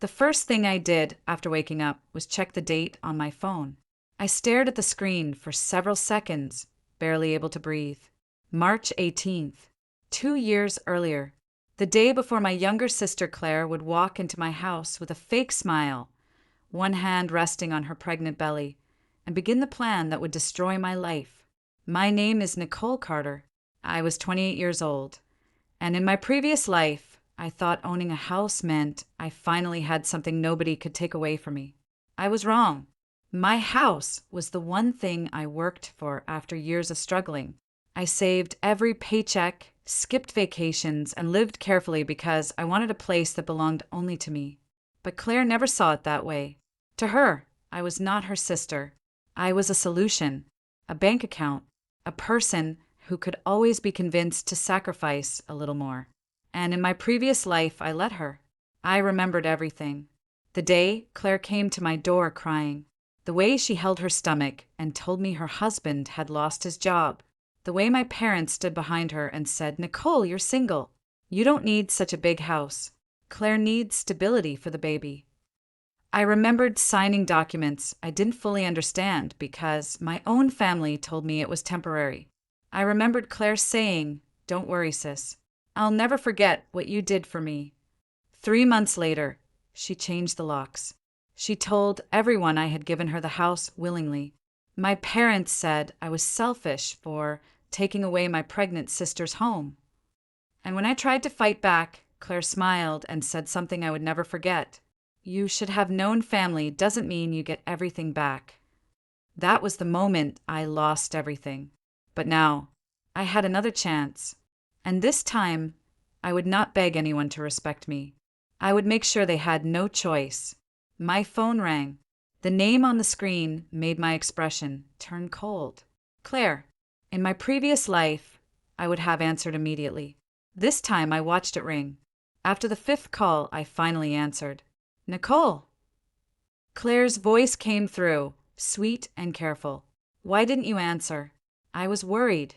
The first thing I did after waking up was check the date on my phone. I stared at the screen for several seconds, barely able to breathe. March 18th, 2 years earlier, the day before my younger sister Claire would walk into my house with a fake smile, one hand resting on her pregnant belly, and begin the plan that would destroy my life. My name is Nicole Carter. I was 28 years old, and in my previous life, I thought owning a house meant I finally had something nobody could take away from me. I was wrong. My house was the one thing I worked for after years of struggling. I saved every paycheck, skipped vacations, and lived carefully because I wanted a place that belonged only to me. But Claire never saw it that way. To her, I was not her sister. I was a solution, a bank account, a person who could always be convinced to sacrifice a little more. And in my previous life, I let her. I remembered everything. The day Claire came to my door crying. The way she held her stomach and told me her husband had lost his job. The way my parents stood behind her and said, "Nicole, you're single. You don't need such a big house. Claire needs stability for the baby." I remembered signing documents I didn't fully understand because my own family told me it was temporary. I remembered Claire saying, "Don't worry, sis. I'll never forget what you did for me." 3 months later, she changed the locks. She told everyone I had given her the house willingly. My parents said I was selfish for taking away my pregnant sister's home. And when I tried to fight back, Claire smiled and said something I would never forget. "You should have known family doesn't mean you get everything back." That was the moment I lost everything. But now, I had another chance. And this time, I would not beg anyone to respect me. I would make sure they had no choice. My phone rang. The name on the screen made my expression turn cold. Claire. In my previous life, I would have answered immediately. This time, I watched it ring. After the fifth call, I finally answered. "Nicole." Claire's voice came through, sweet and careful. "Why didn't you answer?" "I was worried."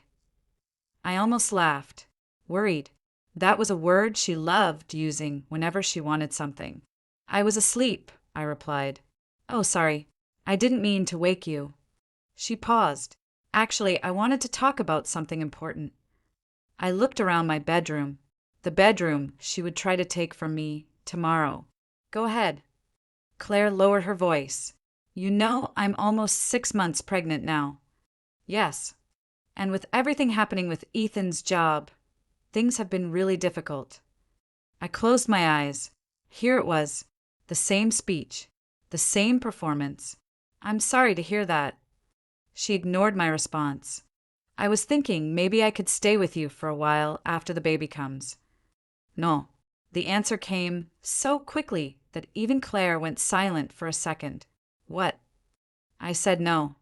I almost laughed. Worried. That was a word she loved using whenever she wanted something. "I was asleep," I replied. "Oh, sorry. I didn't mean to wake you." She paused. "Actually, I wanted to talk about something important." I looked around my bedroom. The bedroom she would try to take from me tomorrow. "Go ahead." Claire lowered her voice. "You know I'm almost 6 months pregnant now." "Yes. And with everything happening with Ethan's job, things have been really difficult." I closed my eyes. Here it was. The same speech. The same performance. "I'm sorry to hear that." She ignored my response. "I was thinking maybe I could stay with you for a while after the baby comes." "No." The answer came so quickly that even Claire went silent for a second. "What?" I said no.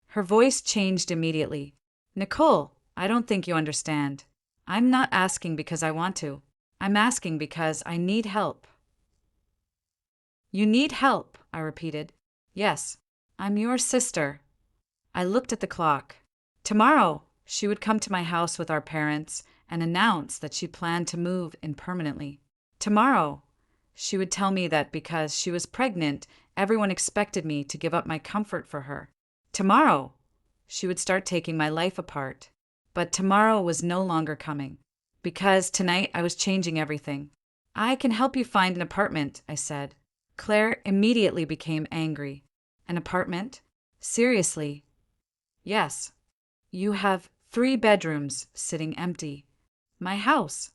Her voice changed immediately. "Nicole, I don't think you understand. I'm not asking because I want to. I'm asking because I need help." "You need help," I repeated. "Yes, I'm your sister." I looked at the clock. Tomorrow, she would come to my house with our parents and announce that she planned to move in permanently. Tomorrow, she would tell me that because she was pregnant, everyone expected me to give up my comfort for her. Tomorrow, she would start taking my life apart. But tomorrow was no longer coming, because tonight I was changing everything. "I can help you find an apartment," I said. Claire immediately became angry. "An apartment? Seriously?" "Yes. You have 3 bedrooms sitting empty. My house."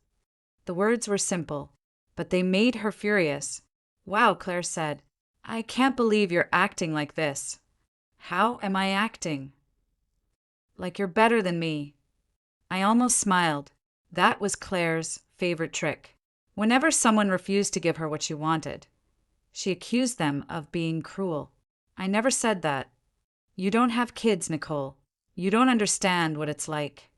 The words were simple, but they made her furious. "Wow," Claire said. "I can't believe you're acting like this." "How am I acting?" "Like you're better than me." I almost smiled. That was Claire's favorite trick. Whenever someone refused to give her what she wanted, she accused them of being cruel. I never said that. "You don't have kids, Nicole. You don't understand what it's like."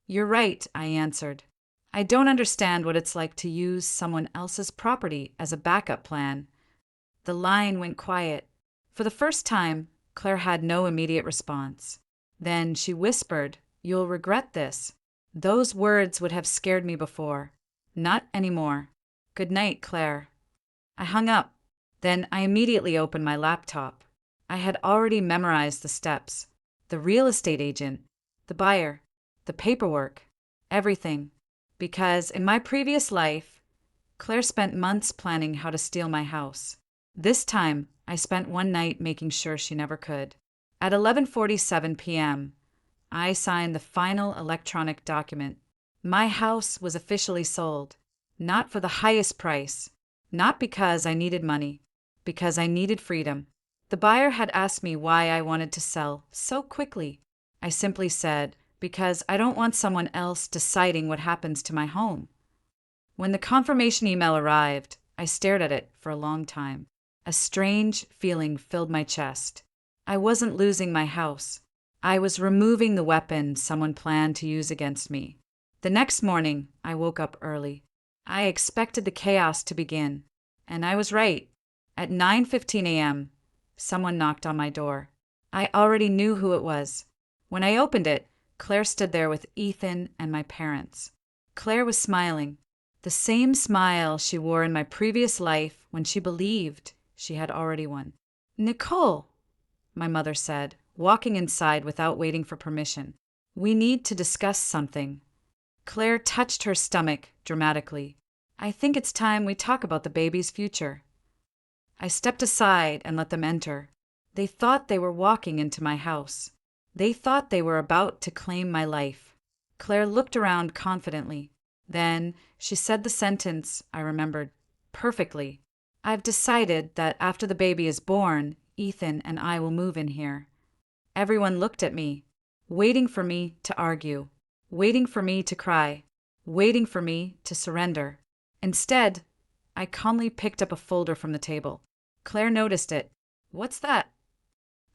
"You're right," I answered. "I don't understand what it's like to use someone else's property as a backup plan." The line went quiet. For the first time, Claire had no immediate response. Then she whispered, "You'll regret this." Those words would have scared me before. Not anymore. "Good night, Claire." I hung up. Then I immediately opened my laptop. I had already memorized the steps: the real estate agent, the buyer, the paperwork, everything. Because in my previous life, Claire spent months planning how to steal my house. This time, I spent one night making sure she never could. At 11:47 p.m., I signed the final electronic document. My house was officially sold, not for the highest price, not because I needed money, because I needed freedom. The buyer had asked me why I wanted to sell so quickly. I simply said, because I don't want someone else deciding what happens to my home. When the confirmation email arrived, I stared at it for a long time. A strange feeling filled my chest. I wasn't losing my house. I was removing the weapon someone planned to use against me. The next morning, I woke up early. I expected the chaos to begin, and I was right. At 9:15 a.m., someone knocked on my door. I already knew who it was. When I opened it, Claire stood there with Ethan and my parents. Claire was smiling, the same smile she wore in my previous life when she believed she had already won. "Nicole," my mother said, walking inside without waiting for permission. "We need to discuss something." Claire touched her stomach dramatically. "I think it's time we talk about the baby's future." I stepped aside and let them enter. They thought they were walking into my house. They thought they were about to claim my life. Claire looked around confidently. Then she said the sentence I remembered perfectly. "I've decided that after the baby is born, Ethan and I will move in here." Everyone looked at me, waiting for me to argue, waiting for me to cry, waiting for me to surrender. Instead, I calmly picked up a folder from the table. Claire noticed it. "What's that?"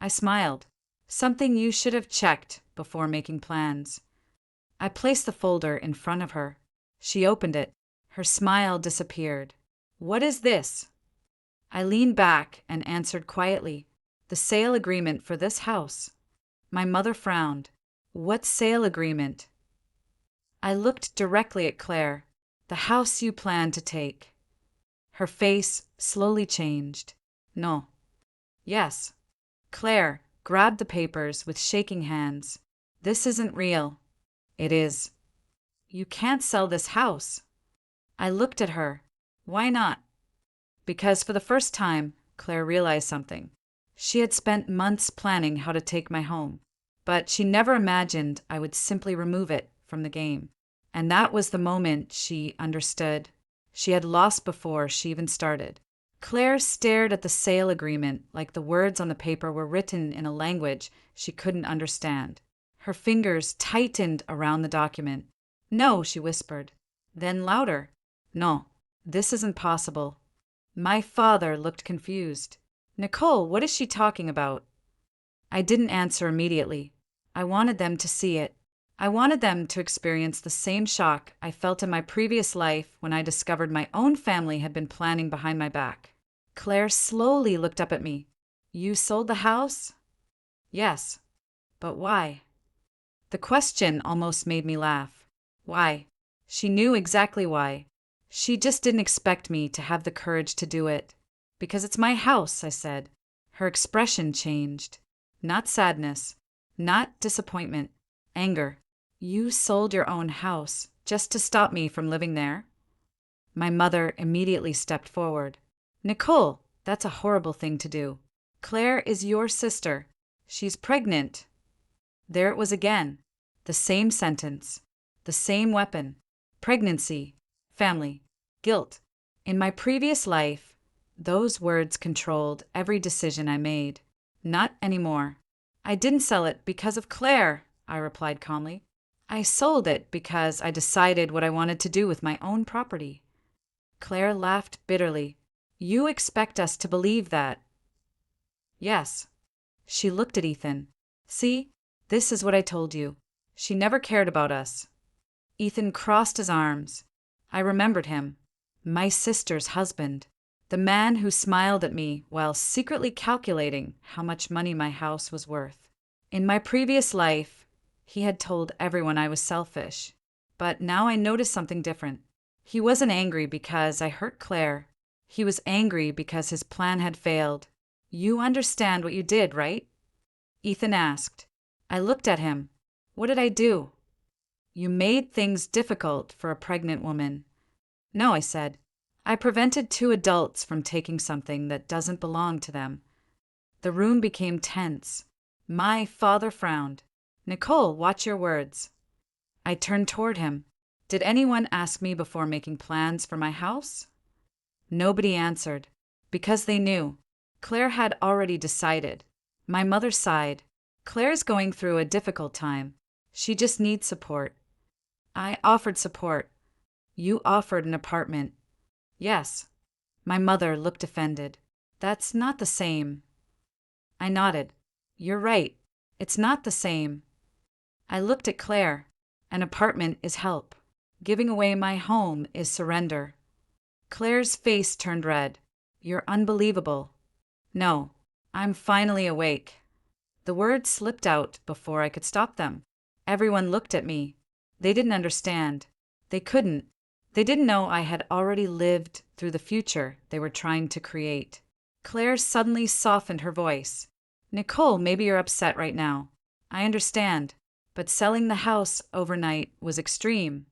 I smiled. "Something you should have checked before making plans." I placed the folder in front of her. She opened it. Her smile disappeared. "What is this?" I leaned back and answered quietly, "The sale agreement for this house." My mother frowned. "What sale agreement?" I looked directly at Claire. "The house you plan to take." Her face slowly changed. "No." "Yes." Claire grabbed the papers with shaking hands. "This isn't real." "It is." "You can't sell this house." I looked at her. "Why not?" Because for the first time, Claire realized something. She had spent months planning how to take my home, but she never imagined I would simply remove it from the game. And that was the moment she understood. She had lost before she even started. Claire stared at the sale agreement like the words on the paper were written in a language she couldn't understand. Her fingers tightened around the document. "No," she whispered. Then louder. "No, this isn't possible." My father looked confused. "Nicole, what is she talking about?" I didn't answer immediately. I wanted them to see it. I wanted them to experience the same shock I felt in my previous life when I discovered my own family had been planning behind my back. Claire slowly looked up at me. "You sold the house?" "Yes." "But why?" The question almost made me laugh. Why? She knew exactly why. She just didn't expect me to have the courage to do it. "Because it's my house," I said. Her expression changed. Not sadness, not disappointment, anger. "You sold your own house just to stop me from living there?" My mother immediately stepped forward. "Nicole, that's a horrible thing to do. Claire is your sister. She's pregnant." There it was again. The same sentence. The same weapon. Pregnancy. Family. Guilt. In my previous life, those words controlled every decision I made. Not anymore. "I didn't sell it because of Claire," I replied calmly. "I sold it because I decided what I wanted to do with my own property." Claire laughed bitterly. "You expect us to believe that?" "Yes." She looked at Ethan. "See, this is what I told you. She never cared about us." Ethan crossed his arms. I remembered him. My sister's husband. The man who smiled at me while secretly calculating how much money my house was worth. In my previous life, he had told everyone I was selfish. But now I noticed something different. He wasn't angry because I hurt Claire. He was angry because his plan had failed. "You understand what you did, right?" Ethan asked. I looked at him. "What did I do?" "You made things difficult for a pregnant woman." "No," I said. "I prevented two adults from taking something that doesn't belong to them." The room became tense. My father frowned. "Nicole, watch your words." I turned toward him. "Did anyone ask me before making plans for my house?" Nobody answered, because they knew. Claire had already decided. My mother sighed. "Claire's going through a difficult time. She just needs support." I offered support. "You offered an apartment." "Yes." My mother looked offended. "That's not the same." I nodded. "You're right. It's not the same." I looked at Claire. "An apartment is help. Giving away my home is surrender." Claire's face turned red. "You're unbelievable." "No, I'm finally awake." The words slipped out before I could stop them. Everyone looked at me. They didn't understand. They couldn't. They didn't know I had already lived through the future they were trying to create. Claire suddenly softened her voice. "Nicole, maybe you're upset right now. I understand. But selling the house overnight was extreme."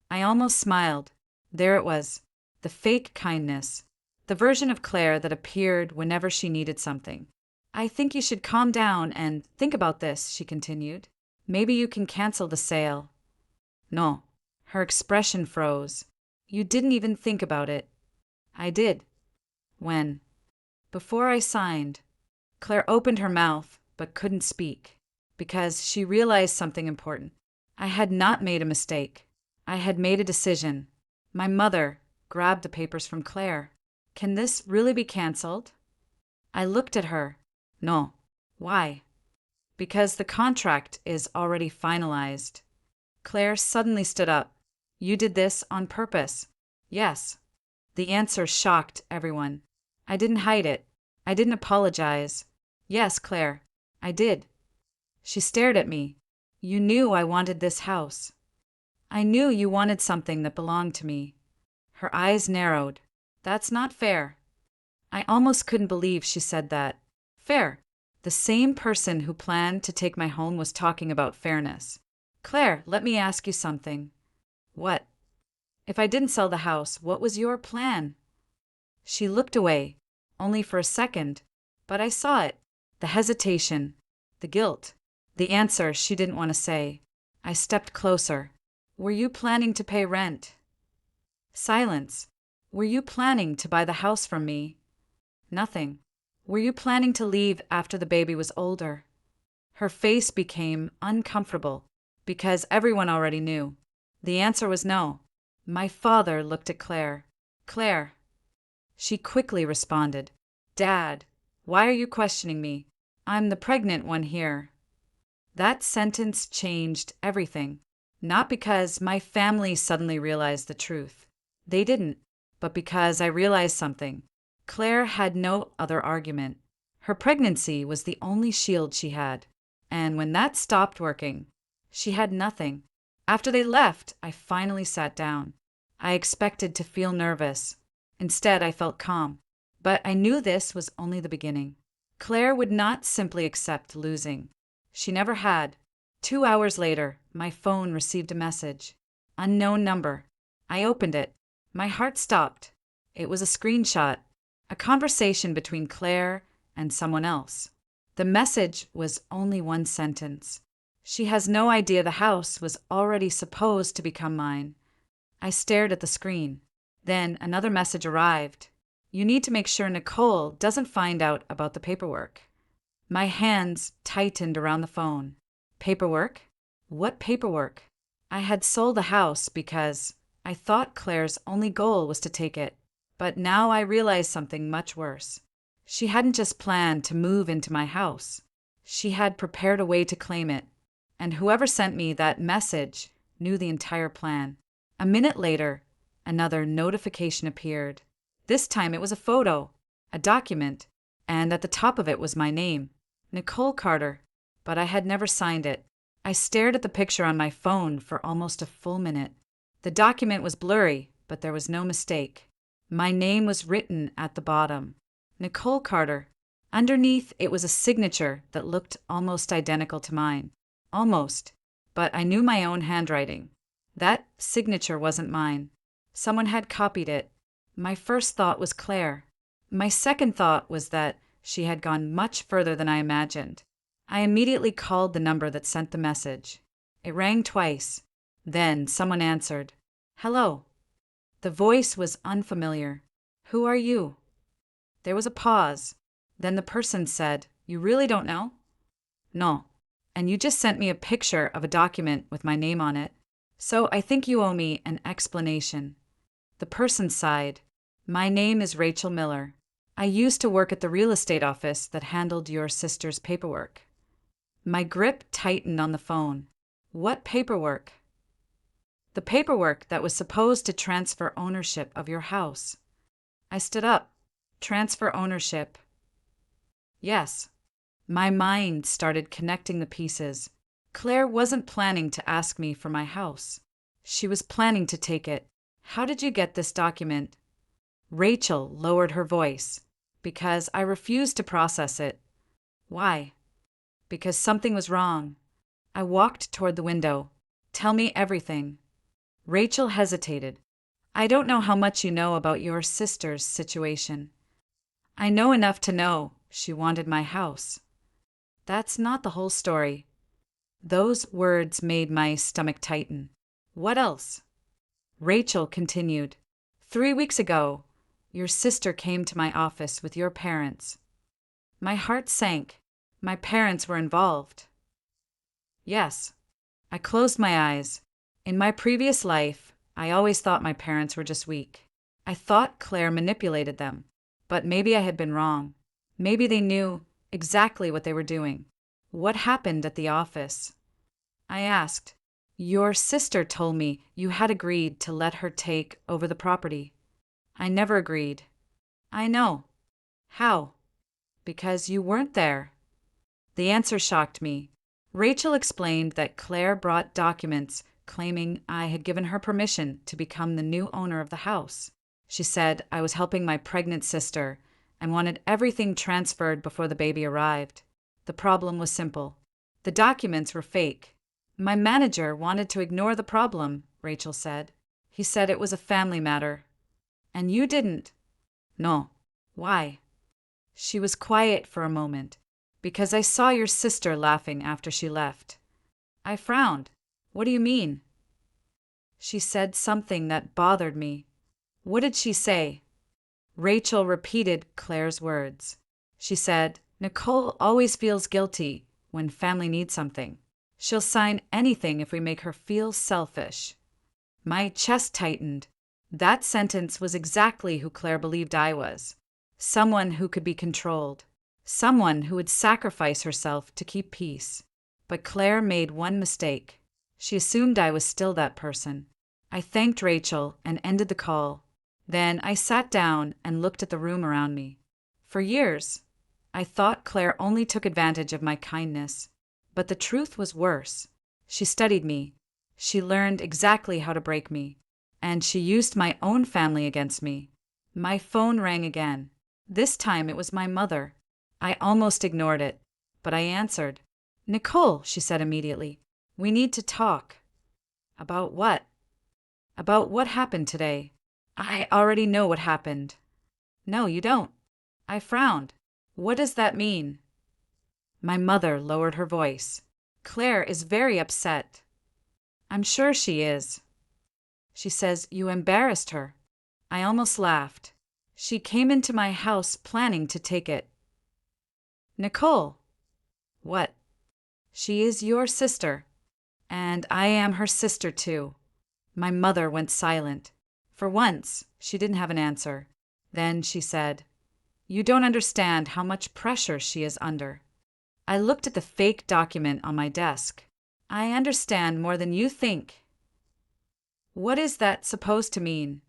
I almost smiled. There it was. The fake kindness. The version of Claire that appeared whenever she needed something. "I think you should calm down and think about this," she continued. "Maybe you can cancel the sale." "No." Her expression froze. "You didn't even think about it." "I did." "When?" "Before I signed." Claire opened her mouth, but couldn't speak, because she realized something important. I had not made a mistake. I had made a decision. My mother grabbed the papers from Claire. "Can this really be canceled?" I looked at her. "No." "Why?" "Because the contract is already finalized." Claire suddenly stood up. "You did this on purpose." "Yes." The answer shocked everyone. I didn't hide it. I didn't apologize. "Yes, Claire, I did." She stared at me. "You knew I wanted this house." "I knew you wanted something that belonged to me." Her eyes narrowed. "That's not fair." I almost couldn't believe she said that. Fair. The same person who planned to take my home was talking about fairness. "Claire, let me ask you something." "What?" "If I didn't sell the house, what was your plan?" She looked away, only for a second, but I saw it. The hesitation, the guilt, the answer she didn't want to say. I stepped closer. "Were you planning to pay rent?" Silence. "Were you planning to buy the house from me?" Nothing. "Were you planning to leave after the baby was older?" Her face became uncomfortable, because everyone already knew. The answer was no. My father looked at Claire. "Claire." She quickly responded. "Dad, why are you questioning me? I'm the pregnant one here." That sentence changed everything. Not because my family suddenly realized the truth. They didn't, but because I realized something. Claire had no other argument. Her pregnancy was the only shield she had. And when that stopped working, she had nothing. After they left, I finally sat down. I expected to feel nervous. Instead, I felt calm. But I knew this was only the beginning. Claire would not simply accept losing. She never had. 2 hours later, my phone received a message. Unknown number. I opened it. My heart stopped. It was a screenshot. A conversation between Claire and someone else. The message was only one sentence. "She has no idea the house was already supposed to become mine." I stared at the screen. Then another message arrived. "You need to make sure Nicole doesn't find out about the paperwork." My hands tightened around the phone. Paperwork? What paperwork? I had sold the house because I thought Claire's only goal was to take it. But now I realized something much worse. She hadn't just planned to move into my house. She had prepared a way to claim it. And whoever sent me that message knew the entire plan. A minute later, another notification appeared. This time it was a photo, a document, and at the top of it was my name, Nicole Carter, but I had never signed it. I stared at the picture on my phone for almost a full minute. The document was blurry, but there was no mistake. My name was written at the bottom. Nicole Carter. Underneath, it was a signature that looked almost identical to mine. Almost. But I knew my own handwriting. That signature wasn't mine. Someone had copied it. My first thought was Claire. My second thought was that she had gone much further than I imagined. I immediately called the number that sent the message. It rang twice. Then someone answered. Hello. The voice was unfamiliar. Who are you? There was a pause. Then the person said, You really don't know? No. And you just sent me a picture of a document with my name on it. So I think you owe me an explanation. The person sighed. My name is Rachel Miller. I used to work at the real estate office that handled your sister's paperwork. My grip tightened on the phone. What paperwork? The paperwork that was supposed to transfer ownership of your house. I stood up. Transfer ownership. Yes. My mind started connecting the pieces. Claire wasn't planning to ask me for my house. She was planning to take it. How did you get this document? Rachel lowered her voice. Because I refused to process it. Why? Because something was wrong. I walked toward the window. Tell me everything. Rachel hesitated. I don't know how much you know about your sister's situation. I know enough to know she wanted my house. That's not the whole story. Those words made my stomach tighten. What else? Rachel continued. 3 weeks ago, your sister came to my office with your parents. My heart sank. My parents were involved. Yes. I closed my eyes. In my previous life, I always thought my parents were just weak. I thought Claire manipulated them. But maybe I had been wrong. Maybe they knew exactly what they were doing. What happened at the office? I asked. Your sister told me you had agreed to let her take over the property. I never agreed. I know. How? Because you weren't there. The answer shocked me. Rachel explained that Claire brought documents claiming I had given her permission to become the new owner of the house. She said I was helping my pregnant sister and wanted everything transferred before the baby arrived. The problem was simple. The documents were fake. My manager wanted to ignore the problem, Rachel said. He said it was a family matter. And you didn't. No. Why? She was quiet for a moment. Because I saw your sister laughing after she left. I frowned. What do you mean? She said something that bothered me. What did she say? Rachel repeated Claire's words. She said, Nicole always feels guilty when family needs something. She'll sign anything if we make her feel selfish. My chest tightened. That sentence was exactly who Claire believed I was. Someone who could be controlled. Someone who would sacrifice herself to keep peace. But Claire made one mistake. She assumed I was still that person. I thanked Rachel and ended the call. Then I sat down and looked at the room around me. For years, I thought Claire only took advantage of my kindness. But the truth was worse. She studied me. She learned exactly how to break me. And she used my own family against me. My phone rang again. This time it was my mother. I almost ignored it, but I answered. Nicole, she said immediately, we need to talk. About what? About what happened today. I already know what happened. No, you don't. I frowned. What does that mean? My mother lowered her voice. Claire is very upset. I'm sure she is. She says you embarrassed her. I almost laughed. She came into my house planning to take it. Nicole. What? She is your sister. And I am her sister too. My mother went silent. For once, she didn't have an answer. Then she said, You don't understand how much pressure she is under. I looked at the fake document on my desk. I understand more than you think. What is that supposed to mean?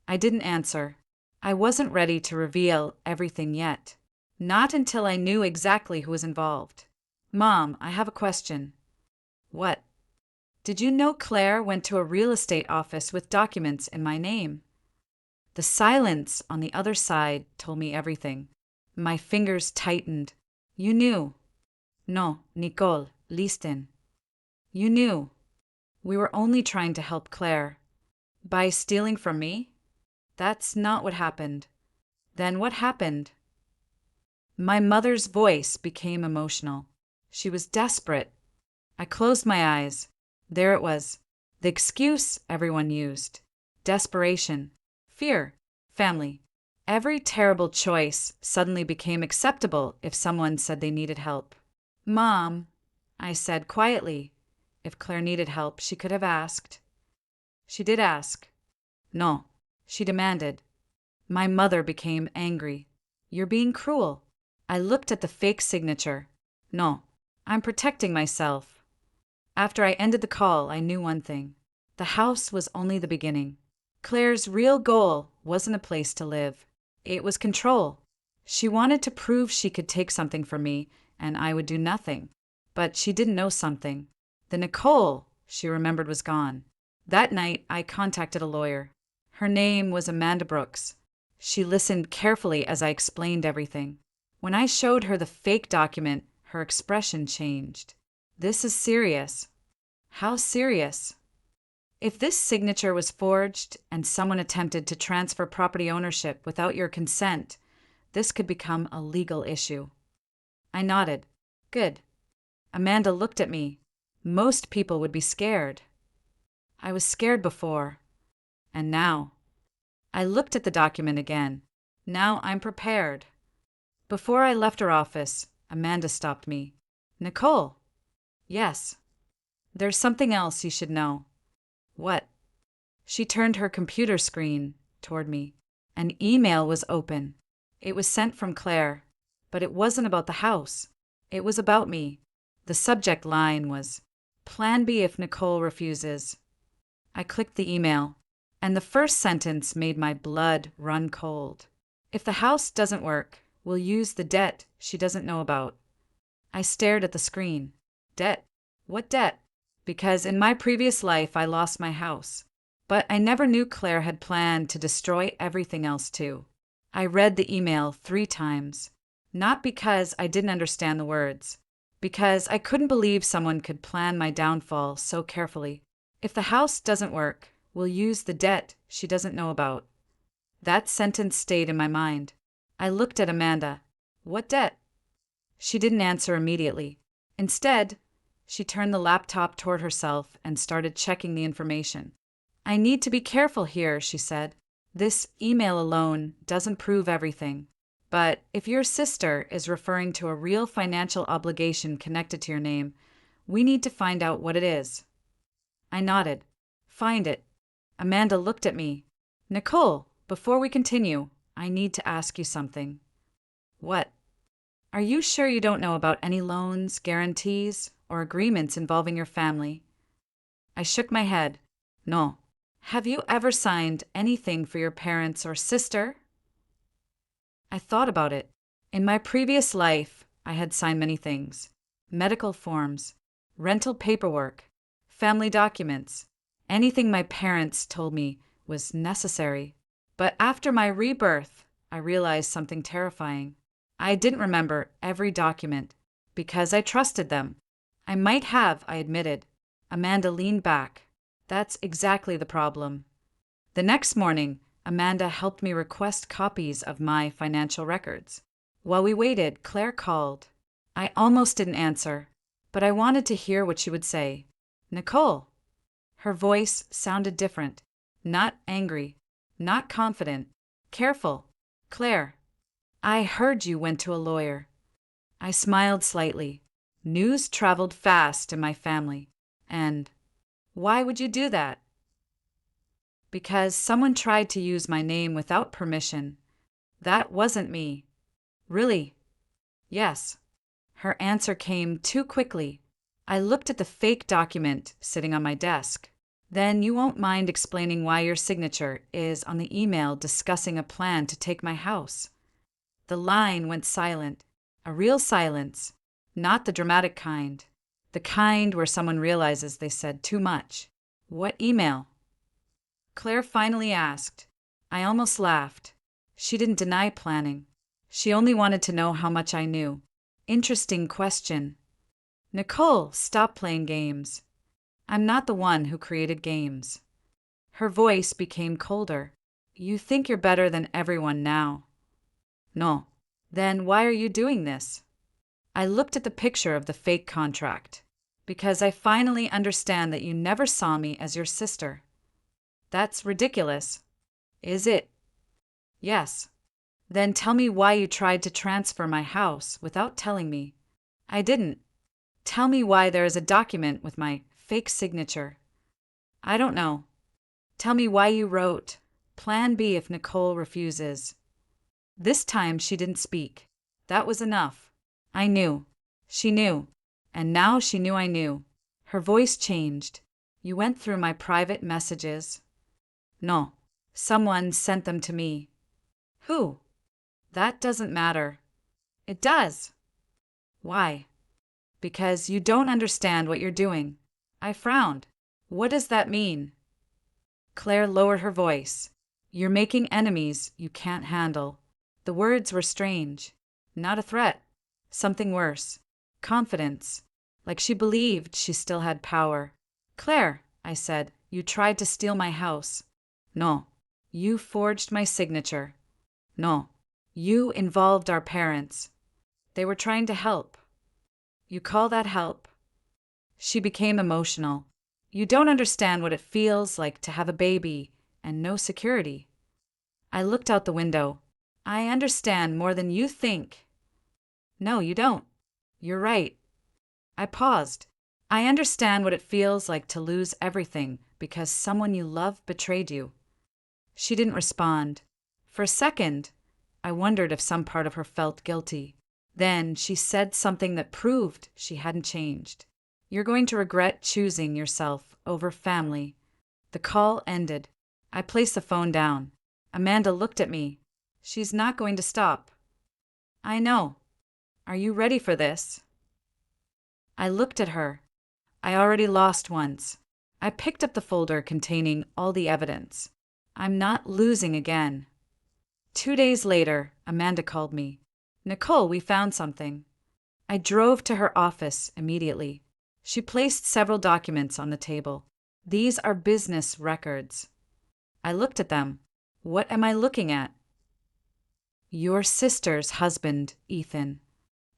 I didn't answer. I wasn't ready to reveal everything yet. Not until I knew exactly who was involved. Mom, I have a question. What? Did you know Claire went to a real estate office with documents in my name? The silence on the other side told me everything. My fingers tightened. You knew. No, Nicole, listen. You knew. We were only trying to help Claire. By stealing from me? That's not what happened. Then what happened? My mother's voice became emotional. She was desperate. I closed my eyes. There it was. The excuse everyone used. Desperation. Fear. Family. Every terrible choice suddenly became acceptable if someone said they needed help. Mom, I said quietly. If Claire needed help, she could have asked. She did ask. No, she demanded. My mother became angry. You're being cruel. I looked at the fake signature. No, I'm protecting myself. After I ended the call, I knew one thing. The house was only the beginning. Claire's real goal wasn't a place to live. It was control. She wanted to prove she could take something from me, and I would do nothing. But she didn't know something. The Nicole she remembered was gone. That night, I contacted a lawyer. Her name was Amanda Brooks. She listened carefully as I explained everything. When I showed her the fake document, her expression changed. This is serious. How serious? If this signature was forged and someone attempted to transfer property ownership without your consent, this could become a legal issue. I nodded. Good. Amanda looked at me. Most people would be scared. I was scared before. And now. I looked at the document again. Now I'm prepared. Before I left her office, Amanda stopped me. Nicole. Yes. There's something else you should know. What? She turned her computer screen toward me. An email was open. It was sent from Claire, but it wasn't about the house. It was about me. The subject line was, Plan B if Nicole refuses. I clicked the email, and the first sentence made my blood run cold. If the house doesn't work, we'll use the debt she doesn't know about. I stared at the screen. Debt? What debt? Because in my previous life I lost my house. But I never knew Claire had planned to destroy everything else too. I read the email 3 times. Not because I didn't understand the words. Because I couldn't believe someone could plan my downfall so carefully. If the house doesn't work, we'll use the debt she doesn't know about. That sentence stayed in my mind. I looked at Amanda. What debt? She didn't answer immediately. Instead, she turned the laptop toward herself and started checking the information. I need to be careful here, she said. This email alone doesn't prove everything. But if your sister is referring to a real financial obligation connected to your name, we need to find out what it is. I nodded. Find it. Amanda looked at me. Nicole, before we continue, I need to ask you something. What? Are you sure you don't know about any loans, guarantees, or agreements involving your family? I shook my head. No. Have you ever signed anything for your parents or sister? I thought about it. In my previous life, I had signed many things. Medical forms, rental paperwork, family documents, anything my parents told me was necessary. But after my rebirth, I realized something terrifying. I didn't remember every document because I trusted them. I might have, I admitted. Amanda leaned back. That's exactly the problem. The next morning, Amanda helped me request copies of my financial records. While we waited, Claire called. I almost didn't answer, but I wanted to hear what she would say. Nicole. Her voice sounded different. Not angry, not confident, careful. Claire. I heard you went to a lawyer. I smiled slightly. News traveled fast in my family. And why would you do that? Because someone tried to use my name without permission. That wasn't me. Really? Yes. Her answer came too quickly. I looked at the fake document sitting on my desk. Then you won't mind explaining why your signature is on the email discussing a plan to take my house. The line went silent. A real silence. Not the dramatic kind. The kind where someone realizes they said too much. What email? Claire finally asked. I almost laughed. She didn't deny planning. She only wanted to know how much I knew. Interesting question. Nicole, stop playing games. I'm not the one who created games. Her voice became colder. You think you're better than everyone now. No. Then why are you doing this? I looked at the picture of the fake contract. Because I finally understand that you never saw me as your sister. That's ridiculous. Is it? Yes. Then tell me why you tried to transfer my house without telling me. I didn't. Tell me why there is a document with my fake signature. I don't know. Tell me why you wrote, Plan B if Nicole refuses. This time she didn't speak. That was enough. I knew. She knew. And now she knew I knew. Her voice changed. You went through my private messages. No. Someone sent them to me. Who? That doesn't matter. It does. Why? Because you don't understand what you're doing. I frowned. What does that mean? Claire lowered her voice. You're making enemies you can't handle. The words were strange. Not a threat. Something worse. Confidence. Like she believed she still had power. Claire, I said, you tried to steal my house. No. You forged my signature. No. You involved our parents. They were trying to help. You call that help? She became emotional. You don't understand what it feels like to have a baby and no security. I looked out the window. I understand more than you think. No, you don't. You're right. I paused. I understand what it feels like to lose everything because someone you love betrayed you. She didn't respond. For a second, I wondered if some part of her felt guilty. Then she said something that proved she hadn't changed. You're going to regret choosing yourself over family. The call ended. I placed the phone down. Amanda looked at me. She's not going to stop. I know. Are you ready for this? I looked at her. I already lost once. I picked up the folder containing all the evidence. I'm not losing again. 2 days later, Amanda called me. Nicole, we found something. I drove to her office immediately. She placed several documents on the table. These are business records. I looked at them. What am I looking at? Your sister's husband, Ethan.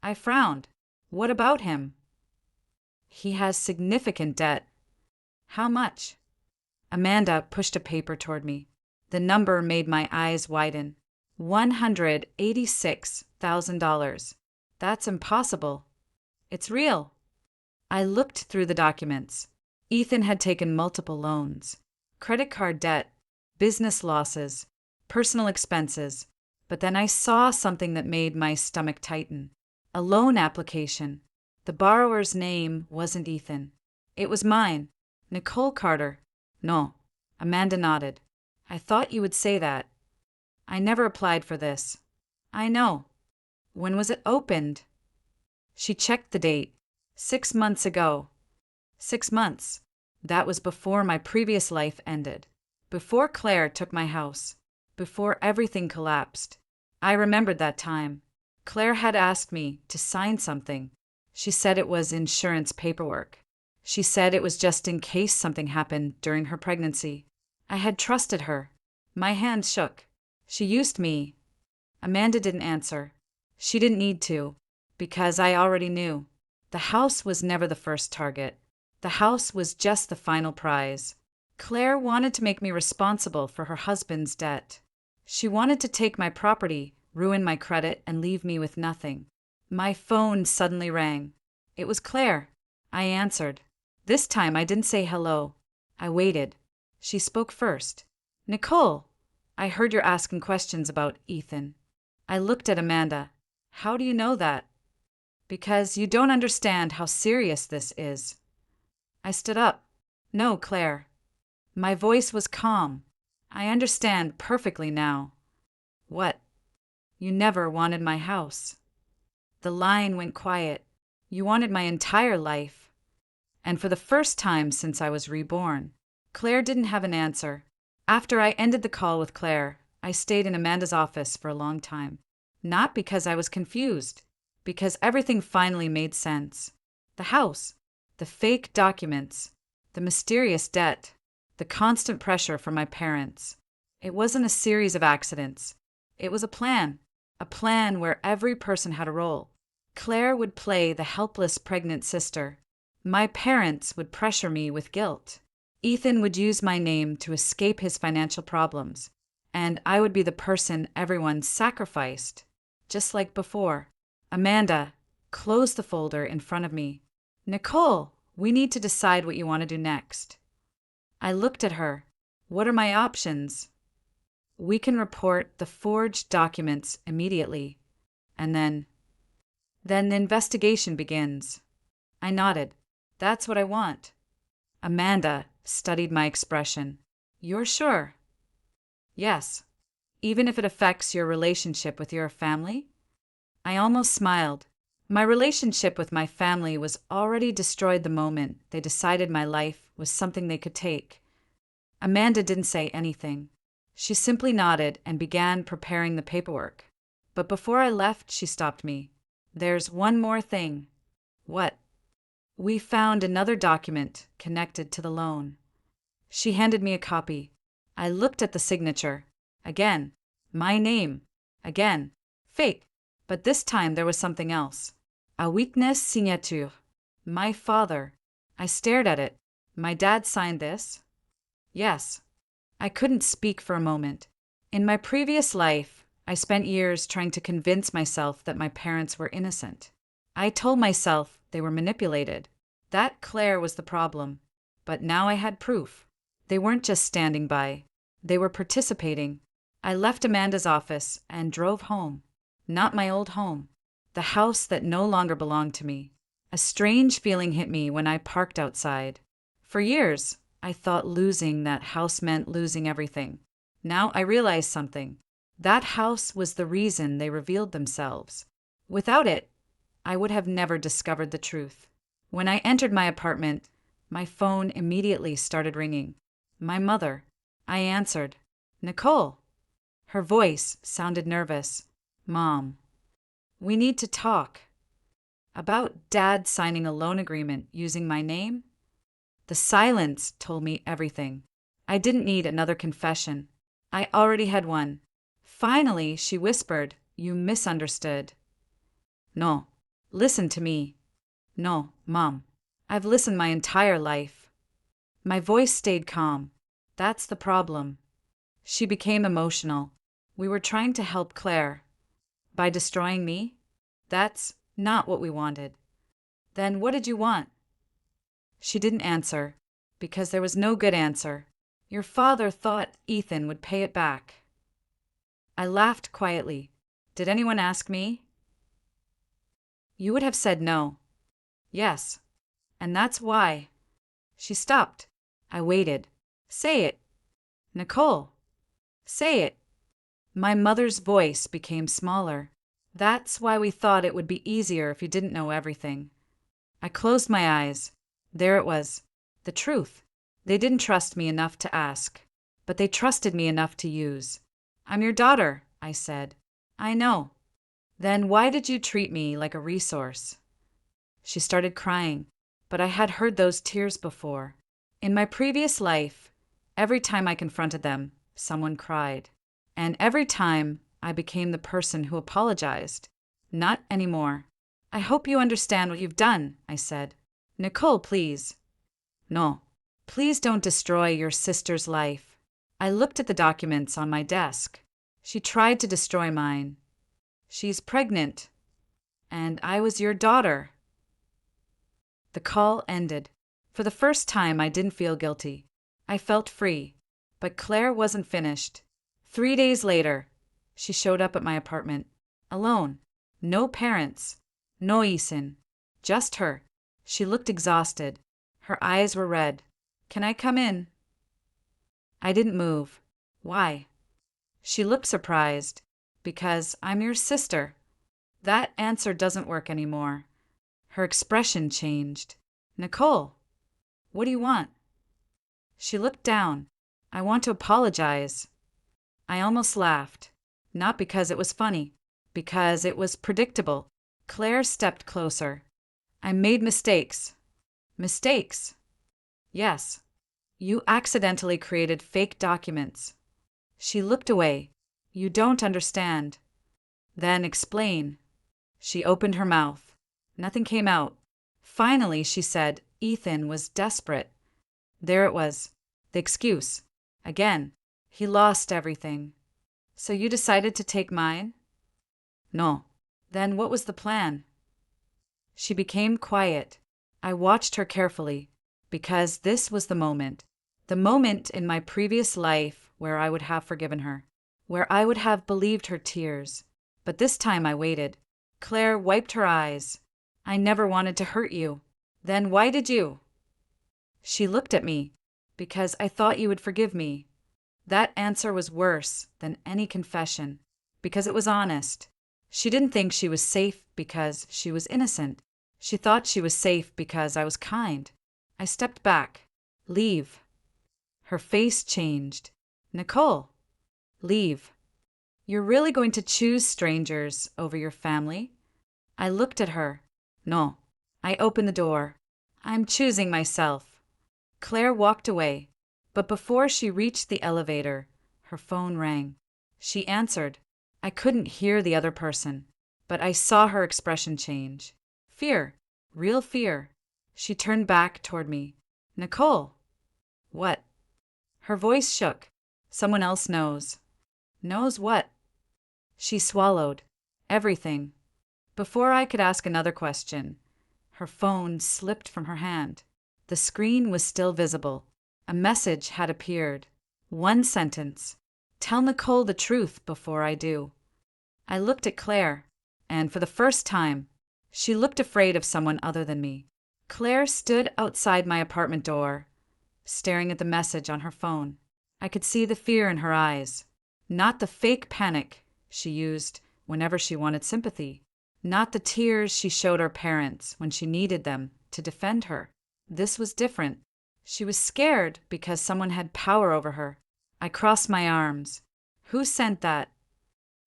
I frowned. What about him? He has significant debt. How much? Amanda pushed a paper toward me. The number made my eyes widen. $186,000. That's impossible. It's real. I looked through the documents. Ethan had taken multiple loans. Credit card debt, business losses, personal expenses. But then I saw something that made my stomach tighten. A loan application. The borrower's name wasn't Ethan. It was mine. Nicole Carter. No. Amanda nodded. I thought you would say that. I never applied for this. I know. When was it opened? She checked the date. 6 months ago. 6 months. That was before my previous life ended. Before Claire took my house. Before everything collapsed. I remembered that time. Claire had asked me to sign something. She said it was insurance paperwork. She said it was just in case something happened during her pregnancy. I had trusted her. My hands shook. She used me. Amanda didn't answer. She didn't need to, because I already knew. The house was never the first target. The house was just the final prize. Claire wanted to make me responsible for her husband's debt. She wanted to take my property, ruin my credit, and leave me with nothing. My phone suddenly rang. It was Claire. I answered. This time I didn't say hello. I waited. She spoke first. Nicole, I heard you're asking questions about Ethan. I looked at Amanda. How do you know that? Because you don't understand how serious this is. I stood up. No, Claire. My voice was calm. I understand perfectly now. What? You never wanted my house. The line went quiet. You wanted my entire life. And for the first time since I was reborn. Claire didn't have an answer. After I ended the call with Claire, I stayed in Amanda's office for a long time. Not because I was confused, because everything finally made sense. The house, the fake documents, the mysterious debt, the constant pressure from my parents. It wasn't a series of accidents. It was a plan where every person had a role. Claire would play the helpless pregnant sister. My parents would pressure me with guilt. Ethan would use my name to escape his financial problems, and I would be the person everyone sacrificed. Just like before. Amanda closed the folder in front of me. Nicole, we need to decide what you want to do next. I looked at her. What are my options? We can report the forged documents immediately, and then the investigation begins. I nodded. That's what I want. Amanda studied my expression. You're sure? Yes. Even if it affects your relationship with your family? I almost smiled. My relationship with my family was already destroyed the moment they decided my life was something they could take. Amanda didn't say anything. She simply nodded and began preparing the paperwork. But before I left, she stopped me. There's one more thing. What? We found another document connected to the loan. She handed me a copy. I looked at the signature. Again. My name. Again. Fake. But this time there was something else. A witness signature. My father. I stared at it. My dad signed this? Yes. I couldn't speak for a moment. In my previous life, I spent years trying to convince myself that my parents were innocent. I told myself they were manipulated. That Claire was the problem. But now I had proof. They weren't just standing by. They were participating. I left Amanda's office and drove home. Not my old home. The house that no longer belonged to me. A strange feeling hit me when I parked outside. For years, I thought losing that house meant losing everything. Now I realized something. That house was the reason they revealed themselves. Without it, I would have never discovered the truth. When I entered my apartment, my phone immediately started ringing. My mother. I answered. Nicole. Her voice sounded nervous. Mom. We need to talk. About Dad signing a loan agreement using my name? The silence told me everything. I didn't need another confession. I already had one. Finally, she whispered, You misunderstood. No. Listen to me. No, Mom. I've listened my entire life. My voice stayed calm. That's the problem. She became emotional. We were trying to help Claire. By destroying me? That's not what we wanted. Then what did you want? She didn't answer, because there was no good answer. Your father thought Ethan would pay it back. I laughed quietly. Did anyone ask me? You would have said no. Yes. And that's why. She stopped. I waited. Say it. Nicole. Say it. My mother's voice became smaller. That's why we thought it would be easier if you didn't know everything. I closed my eyes. There it was. The truth. They didn't trust me enough to ask, but they trusted me enough to use. I'm your daughter, I said. I know. Then why did you treat me like a resource? She started crying, but I had heard those tears before. In my previous life, every time I confronted them, someone cried. And every time, I became the person who apologized. Not anymore. I hope you understand what you've done, I said. Nicole, please. No. Please don't destroy your sister's life. I looked at the documents on my desk. She tried to destroy mine. She's pregnant. And I was your daughter. The call ended. For the first time, I didn't feel guilty. I felt free. But Claire wasn't finished. 3 days later, she showed up at my apartment. Alone. No parents. No Ethan. Just her. She looked exhausted. Her eyes were red. Can I come in? I didn't move. Why? She looked surprised. Because I'm your sister. That answer doesn't work anymore. Her expression changed. Nicole, what do you want? She looked down. I want to apologize. I almost laughed. Not because it was funny, because it was predictable. Claire stepped closer. I made mistakes. Mistakes? Yes. You accidentally created fake documents. She looked away. You don't understand. Then explain. She opened her mouth. Nothing came out. Finally, she said, Ethan was desperate. There it was. The excuse. Again. He lost everything. So you decided to take mine? No. Then what was the plan? She became quiet. I watched her carefully, because this was the moment. The moment in my previous life where I would have forgiven her, where I would have believed her tears. But this time I waited. Claire wiped her eyes. I never wanted to hurt you. Then why did you? She looked at me. Because I thought you would forgive me. That answer was worse than any confession, because it was honest. She didn't think she was safe because she was innocent. She thought she was safe because I was kind. I stepped back. Leave. Her face changed. Nicole. Leave. You're really going to choose strangers over your family? I looked at her. No. I opened the door. I'm choosing myself. Claire walked away, but before she reached the elevator, her phone rang. She answered. I couldn't hear the other person, but I saw her expression change. Fear. Real fear. She turned back toward me. Nicole. What? Her voice shook. Someone else knows. Knows what? She swallowed. Everything. Before I could ask another question, her phone slipped from her hand. The screen was still visible. A message had appeared. One sentence. Tell Nicole the truth before I do. I looked at Claire, and for the first time, she looked afraid of someone other than me. Claire stood outside my apartment door, staring at the message on her phone. I could see the fear in her eyes. Not the fake panic she used whenever she wanted sympathy. Not the tears she showed her parents when she needed them to defend her. This was different. She was scared because someone had power over her. I crossed my arms. Who sent that?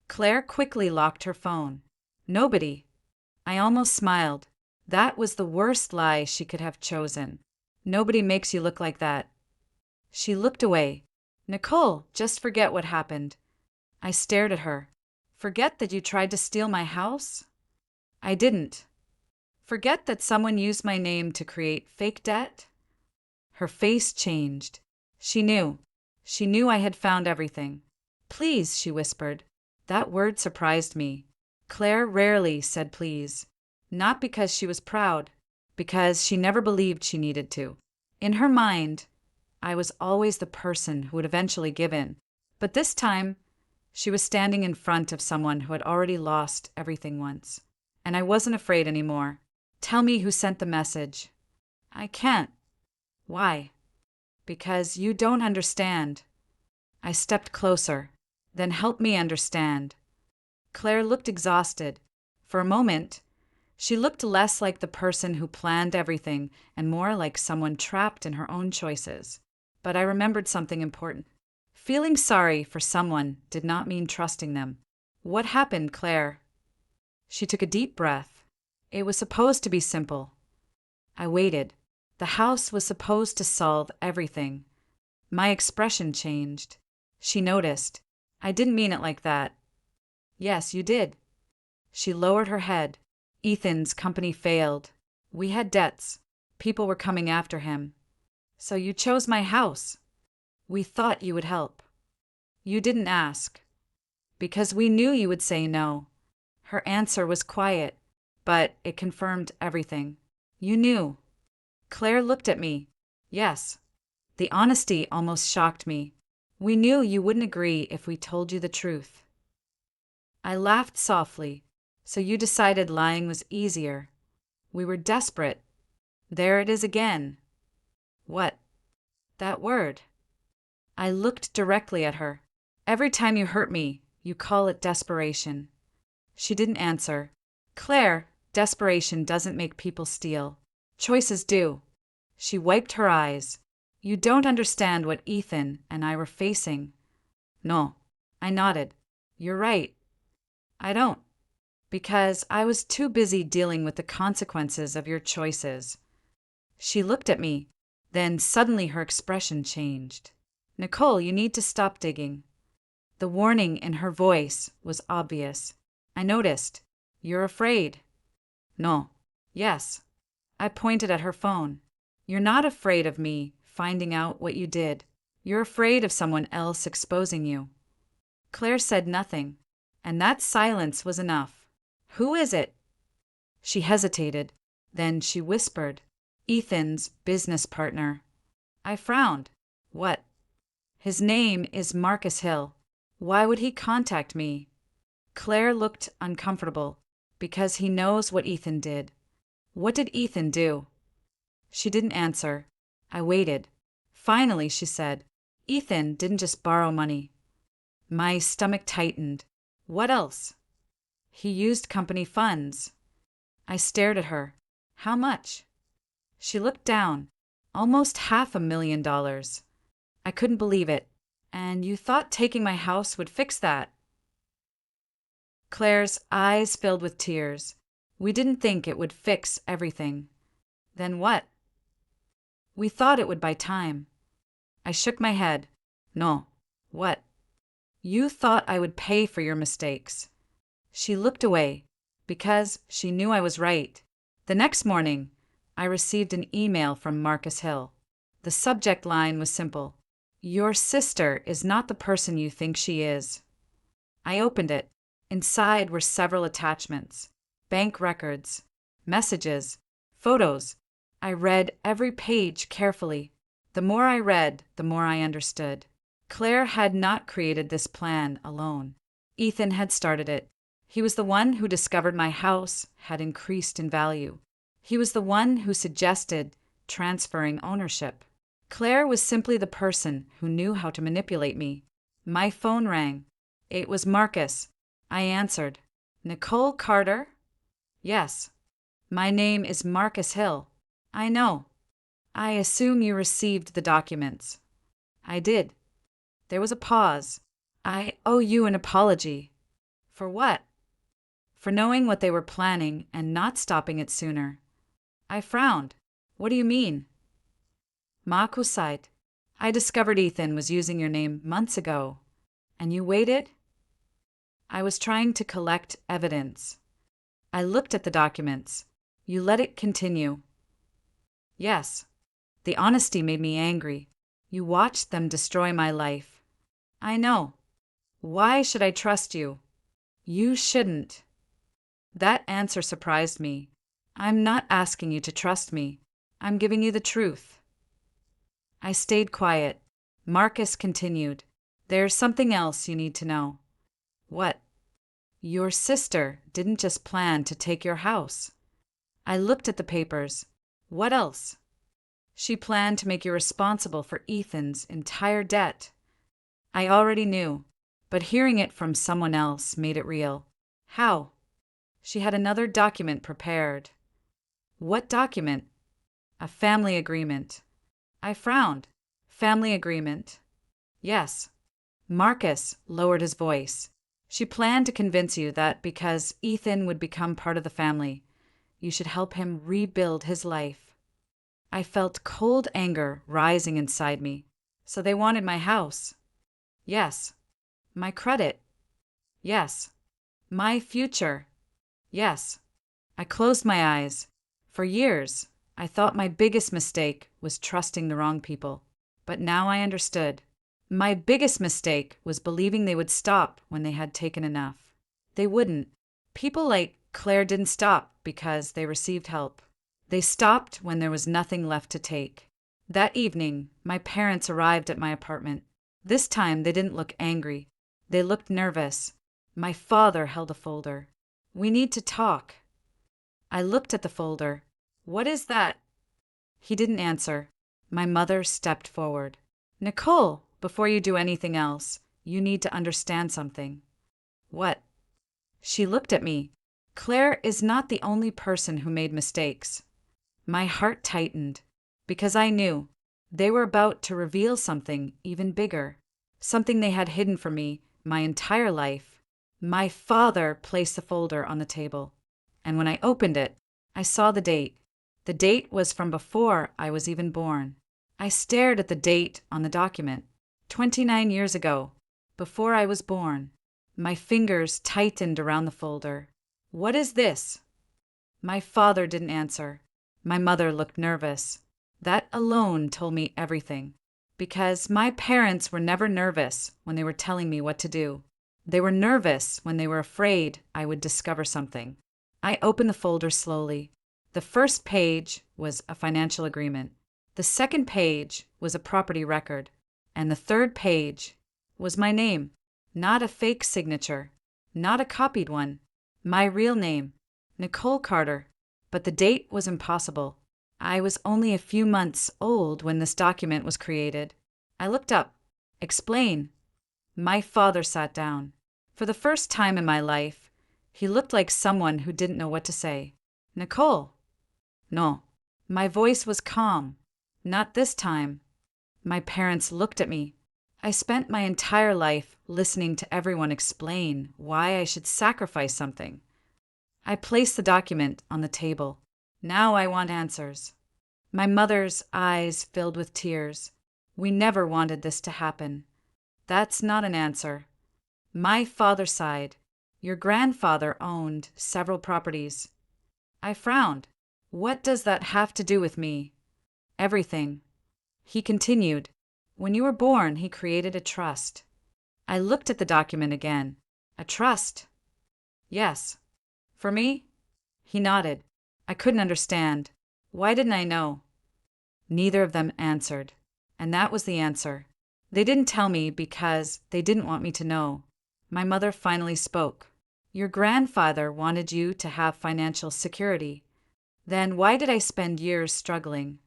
Claire quickly locked her phone. Nobody. I almost smiled. That was the worst lie she could have chosen. Nobody makes you look like that. She looked away. Nicole, just forget what happened. I stared at her. Forget that you tried to steal my house? I didn't. Forget that someone used my name to create fake debt? Her face changed. She knew. She knew I had found everything. Please, she whispered. That word surprised me. Claire rarely said please. Not because she was proud, because she never believed she needed to. In her mind, I was always the person who would eventually give in. But this time, she was standing in front of someone who had already lost everything once. And I wasn't afraid anymore. Tell me who sent the message. I can't. Why? Because you don't understand. I stepped closer. Then help me understand. Claire looked exhausted. For a moment, she looked less like the person who planned everything and more like someone trapped in her own choices. But I remembered something important. Feeling sorry for someone did not mean trusting them. What happened, Claire? She took a deep breath. It was supposed to be simple. I waited. The house was supposed to solve everything. My expression changed. She noticed. I didn't mean it like that. Yes, you did. She lowered her head. Ethan's company failed. We had debts. People were coming after him. So you chose my house. We thought you would help. You didn't ask. Because we knew you would say no. Her answer was quiet, but it confirmed everything. You knew. Claire looked at me. Yes. The honesty almost shocked me. We knew you wouldn't agree if we told you the truth. I laughed softly. So you decided lying was easier. We were desperate. There it is again. What? That word. I looked directly at her. Every time you hurt me, you call it desperation. She didn't answer. Claire, desperation doesn't make people steal. Choices do. She wiped her eyes. You don't understand what Ethan and I were facing. No. I nodded. You're right. I don't. Because I was too busy dealing with the consequences of your choices. She looked at me. Then suddenly her expression changed. Nicole, you need to stop digging. The warning in her voice was obvious. I noticed. You're afraid. No. Yes. I pointed at her phone. You're not afraid of me finding out what you did. You're afraid of someone else exposing you. Claire said nothing, and that silence was enough. Who is it? She hesitated. Then she whispered. Ethan's business partner. I frowned. What? His name is Marcus Hill. Why would he contact me? Claire looked uncomfortable. Because he knows what Ethan did. What did Ethan do? She didn't answer. I waited. Finally, she said, Ethan didn't just borrow money. My stomach tightened. What else? He used company funds. I stared at her. How much? She looked down. Almost $500,000. I couldn't believe it. And you thought taking my house would fix that? Claire's eyes filled with tears. We didn't think it would fix everything. Then what? We thought it would buy time. I shook my head. No. What? You thought I would pay for your mistakes. She looked away, because she knew I was right. The next morning, I received an email from Marcus Hill. The subject line was simple. Your sister is not the person you think she is. I opened it. Inside were several attachments. Bank records, messages, photos. I read every page carefully. The more I read, the more I understood. Claire had not created this plan alone. Ethan had started it. He was the one who discovered my house had increased in value. He was the one who suggested transferring ownership. Claire was simply the person who knew how to manipulate me. My phone rang. It was Marcus. I answered. Nicole Carter? Yes. My name is Marcus Hill. I know. I assume you received the documents. I did. There was a pause. I owe you an apology. For what? For knowing what they were planning and not stopping it sooner. I frowned. What do you mean? Maku sighed. I discovered Ethan was using your name months ago. And you waited? I was trying to collect evidence. I looked at the documents. You let it continue. Yes. The honesty made me angry. You watched them destroy my life. I know. Why should I trust you? You shouldn't. That answer surprised me. I'm not asking you to trust me. I'm giving you the truth. I stayed quiet. Marcus continued. There's something else you need to know. What? Your sister didn't just plan to take your house. I looked at the papers. What else? She planned to make you responsible for Ethan's entire debt. I already knew, but hearing it from someone else made it real. How? She had another document prepared. What document? A family agreement. I frowned. Family agreement. Yes. Marcus lowered his voice. She planned to convince you that because Ethan would become part of the family, you should help him rebuild his life. I felt cold anger rising inside me. So they wanted my house. Yes. My credit. Yes. My future. Yes. I closed my eyes. For years, I thought my biggest mistake was trusting the wrong people. But now I understood. My biggest mistake was believing they would stop when they had taken enough. They wouldn't. People like Claire didn't stop because they received help. They stopped when there was nothing left to take. That evening, my parents arrived at my apartment. This time, they didn't look angry. They looked nervous. My father held a folder. We need to talk. I looked at the folder. What is that? He didn't answer. My mother stepped forward. Nicole, before you do anything else, you need to understand something. What? She looked at me. Claire is not the only person who made mistakes. My heart tightened, because I knew they were about to reveal something even bigger, something they had hidden from me my entire life. My father placed the folder on the table, and when I opened it, I saw the date. The date was from before I was even born. I stared at the date on the document. 29 years ago, before I was born. My fingers tightened around the folder. What is this? My father didn't answer. My mother looked nervous. That alone told me everything. Because my parents were never nervous when they were telling me what to do. They were nervous when they were afraid I would discover something. I opened the folder slowly. The first page was a financial agreement. The second page was a property record. And the third page was my name. Not a fake signature. Not a copied one. My real name. Nicole Carter. But the date was impossible. I was only a few months old when this document was created. I looked up. Explain. My father sat down. For the first time in my life, he looked like someone who didn't know what to say. Nicole. No. My voice was calm. Not this time. My parents looked at me. I spent my entire life listening to everyone explain why I should sacrifice something. I placed the document on the table. Now I want answers. My mother's eyes filled with tears. We never wanted this to happen. That's not an answer. My father sighed. Your grandfather owned several properties. I frowned. What does that have to do with me? Everything. He continued. When you were born, he created a trust. I looked at the document again. A trust? Yes. For me? He nodded. I couldn't understand. Why didn't I know? Neither of them answered. And that was the answer. They didn't tell me because they didn't want me to know. My mother finally spoke. Your grandfather wanted you to have financial security. Then why did I spend years struggling?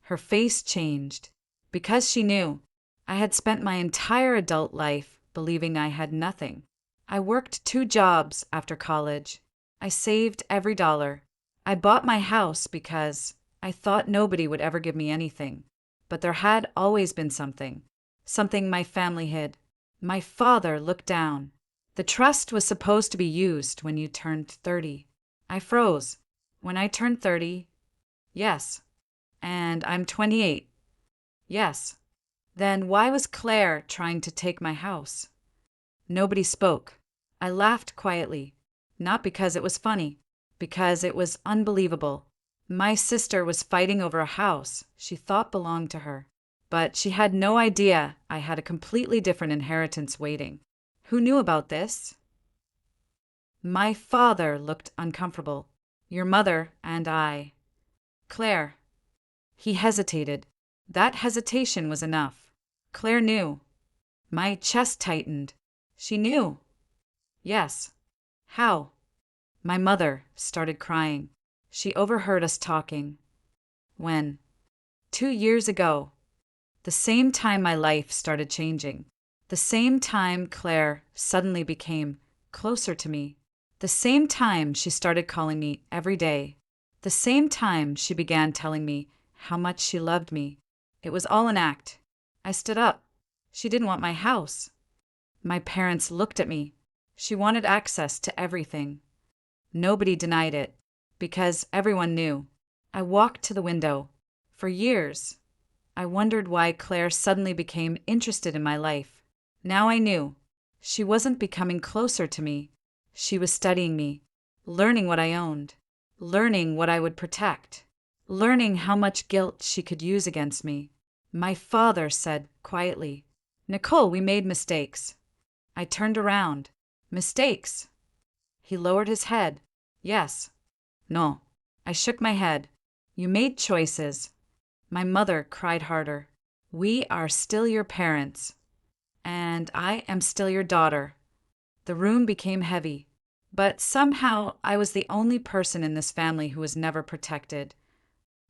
Her face changed. Because she knew. I had spent my entire adult life believing I had nothing. I worked 2 jobs after college. I saved every dollar. I bought my house because I thought nobody would ever give me anything. But there had always been something. Something my family hid. My father looked down. The trust was supposed to be used when you turned 30. I froze. When I turned 30? Yes. And I'm 28. Yes. Then why was Claire trying to take my house? Nobody spoke. I laughed quietly. Not because it was funny. Because it was unbelievable. My sister was fighting over a house she thought belonged to her. But she had no idea I had a completely different inheritance waiting. Who knew about this? My father looked uncomfortable. Your mother and I. Claire. He hesitated. That hesitation was enough. Claire knew. My chest tightened. She knew. Yes. How? My mother started crying. She overheard us talking. When? 2 years ago. The same time my life started changing. The same time Claire suddenly became closer to me. The same time she started calling me every day. The same time she began telling me how much she loved me. It was all an act. I stood up. She didn't want my house. My parents looked at me. She wanted access to everything. Nobody denied it, because everyone knew. I walked to the window. For years, I wondered why Claire suddenly became interested in my life. Now I knew. She wasn't becoming closer to me. She was studying me, learning what I owned, learning what I would protect, learning how much guilt she could use against me. My father said quietly, Nicole, we made mistakes. I turned around. Mistakes? He lowered his head. Yes. No. I shook my head. You made choices. My mother cried harder. We are still your parents. And I am still your daughter. The room became heavy. But somehow I was the only person in this family who was never protected.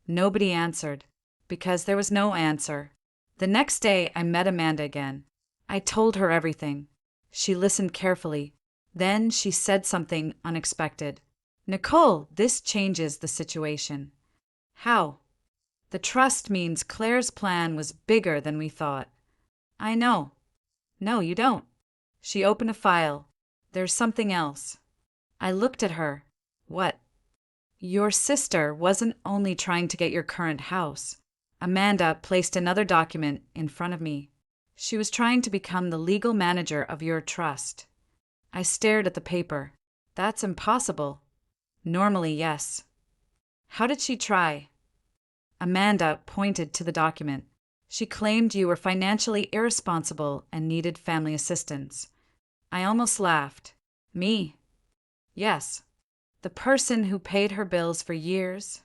Nobody answered, because there was no answer. The next day I met Amanda again. I told her everything. She listened carefully. Then she said something unexpected. Nicole, this changes the situation. How? The trust means Claire's plan was bigger than we thought. I know. No, you don't. She opened a file. There's something else. I looked at her. What? Your sister wasn't only trying to get your current house. Amanda placed another document in front of me. She was trying to become the legal manager of your trust. I stared at the paper. That's impossible. Normally, yes. How did she try? Amanda pointed to the document. She claimed you were financially irresponsible and needed family assistance. I almost laughed. Me? Yes. The person who paid her bills for years?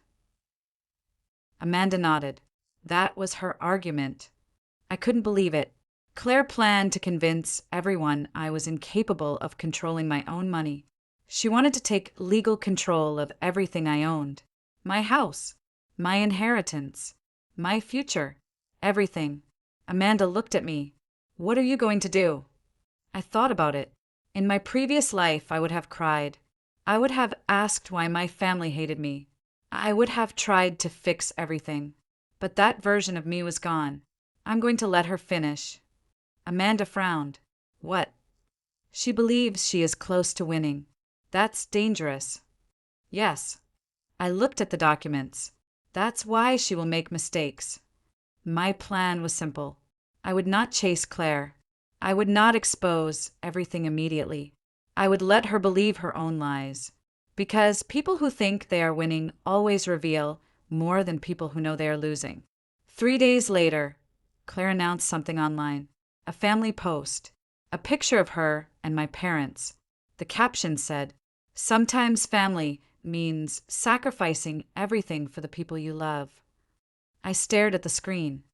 Amanda nodded. That was her argument. I couldn't believe it. Claire planned to convince everyone I was incapable of controlling my own money. She wanted to take legal control of everything I owned. My house, my inheritance, my future, everything. Amanda looked at me. What are you going to do? I thought about it. In my previous life, I would have cried. I would have asked why my family hated me. I would have tried to fix everything. But that version of me was gone. I'm going to let her finish. Amanda frowned. What? She believes she is close to winning. That's dangerous. Yes. I looked at the documents. That's why she will make mistakes. My plan was simple. I would not chase Claire. I would not expose everything immediately. I would let her believe her own lies. Because people who think they are winning always reveal more than people who know they are losing. 3 days later, Claire announced something online. A family post. A picture of her and my parents. The caption said, "Sometimes family means sacrificing everything for the people you love." I stared at the screen.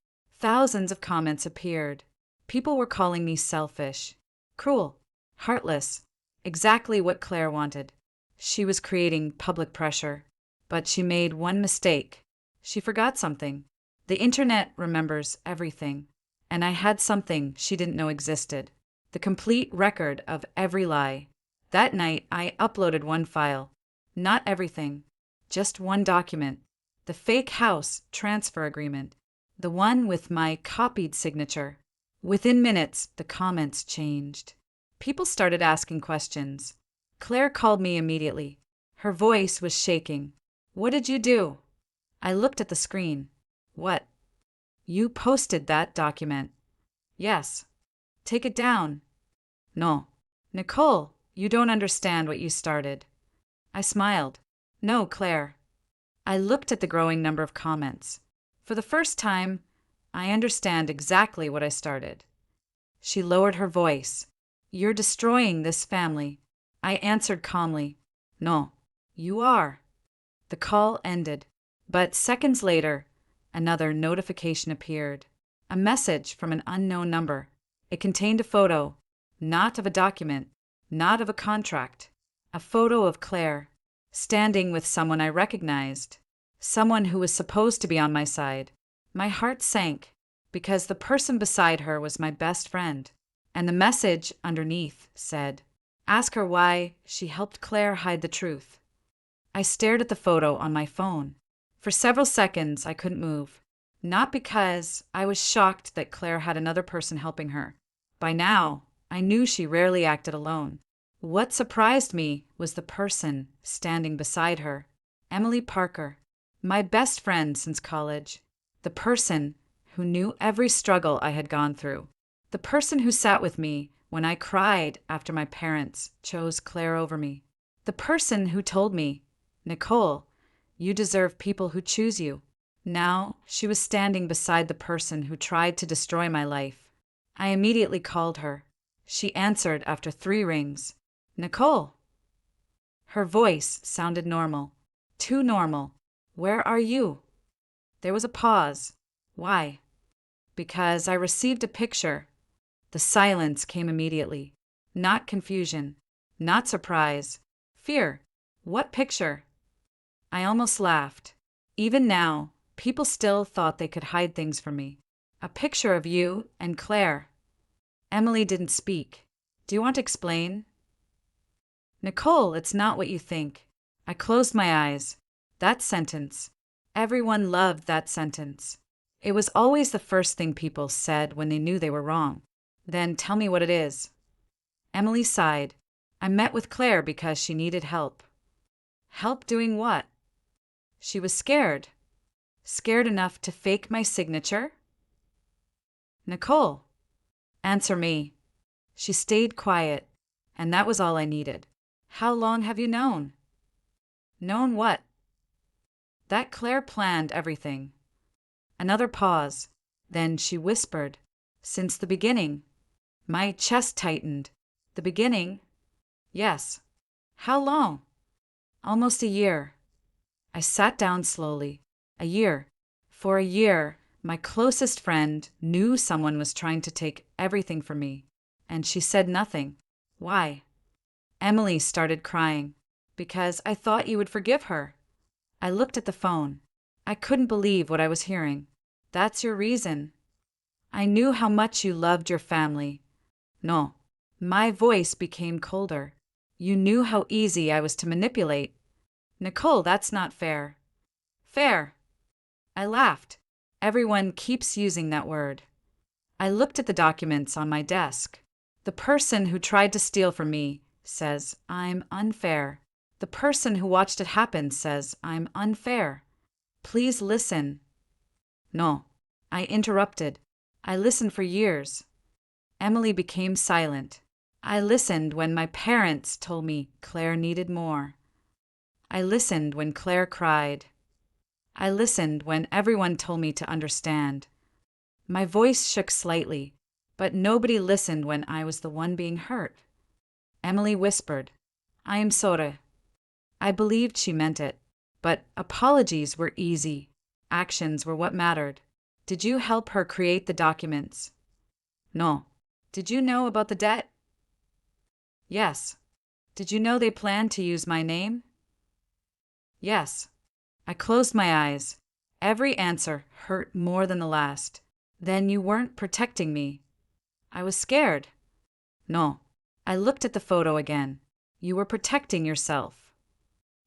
Thousands of comments appeared. People were calling me selfish, cruel, heartless, exactly what Claire wanted. She was creating public pressure. But she made one mistake. She forgot something. The internet remembers everything. And I had something she didn't know existed. The complete record of every lie. That night, I uploaded one file. Not everything. Just one document. The fake house transfer agreement. The one with my copied signature. Within minutes, the comments changed. People started asking questions. Claire called me immediately. Her voice was shaking. What did you do? I looked at the screen. What? You posted that document. Yes. Take it down. No. Nicole, you don't understand what you started. I smiled. No, Claire. I looked at the growing number of comments. For the first time, I understand exactly what I started. She lowered her voice. You're destroying this family. I answered calmly. No, you are. The call ended. But seconds later, another notification appeared. A message from an unknown number. It contained a photo, not of a document, not of a contract. A photo of Claire, standing with someone I recognized. Someone who was supposed to be on my side. My heart sank, because the person beside her was my best friend. And the message underneath said, "Ask her why she helped Claire hide the truth." I stared at the photo on my phone. For several seconds, I couldn't move. Not because I was shocked that Claire had another person helping her. By now, I knew she rarely acted alone. What surprised me was the person standing beside her. Emily Parker, my best friend since college. The person who knew every struggle I had gone through. The person who sat with me when I cried after my parents chose Claire over me. The person who told me, "Nicole, you deserve people who choose you." Now she was standing beside the person who tried to destroy my life. I immediately called her. She answered after 3 rings. "Nicole." Her voice sounded normal. Too normal. "Where are you?" There was a pause. Why? Because I received a picture. The silence came immediately. Not confusion. Not surprise. Fear. What picture? I almost laughed. Even now, people still thought they could hide things from me. A picture of you and Claire. Emily didn't speak. Do you want to explain? Nicole, it's not what you think. I closed my eyes. That sentence. Everyone loved that sentence. It was always the first thing people said when they knew they were wrong. Then tell me what it is. Emily sighed. I met with Claire because she needed help. Help doing what? She was scared. Scared enough to fake my signature? Nicole. Answer me. She stayed quiet, and that was all I needed. How long have you known? Known what? That Claire planned everything. Another pause. Then she whispered, Since the beginning. My chest tightened. The beginning? Yes. How long? Almost a year. I sat down slowly. A year. For a year, my closest friend knew someone was trying to take everything from me, and she said nothing. Why? Emily started crying. Because I thought you would forgive her. I looked at the phone. I couldn't believe what I was hearing. That's your reason. I knew how much you loved your family. No. My voice became colder. You knew how easy I was to manipulate. Nicole, that's not fair. Fair. I laughed. Everyone keeps using that word. I looked at the documents on my desk. The person who tried to steal from me says I'm unfair. The person who watched it happen says I'm unfair. Please listen. No. I interrupted. I listened for years. Emily became silent. I listened when my parents told me Claire needed more. I listened when Claire cried. I listened when everyone told me to understand. My voice shook slightly, but nobody listened when I was the one being hurt. Emily whispered, I am sorry. I believed she meant it, but apologies were easy. Actions were what mattered. Did you help her create the documents? No. Did you know about the debt? Yes. Did you know they planned to use my name? Yes. I closed my eyes. Every answer hurt more than the last. Then you weren't protecting me. I was scared. No. I looked at the photo again. You were protecting yourself.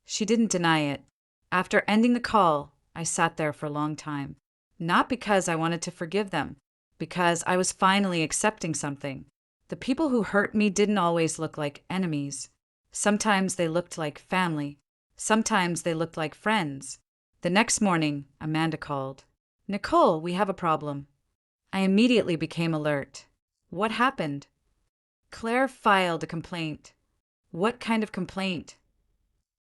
She didn't deny it. After ending the call, I sat there for a long time. Not because I wanted to forgive them, because I was finally accepting something. The people who hurt me didn't always look like enemies. Sometimes they looked like family. Sometimes they looked like friends. The next morning, Amanda called. Nicole, we have a problem. I immediately became alert. What happened? Claire filed a complaint. What kind of complaint?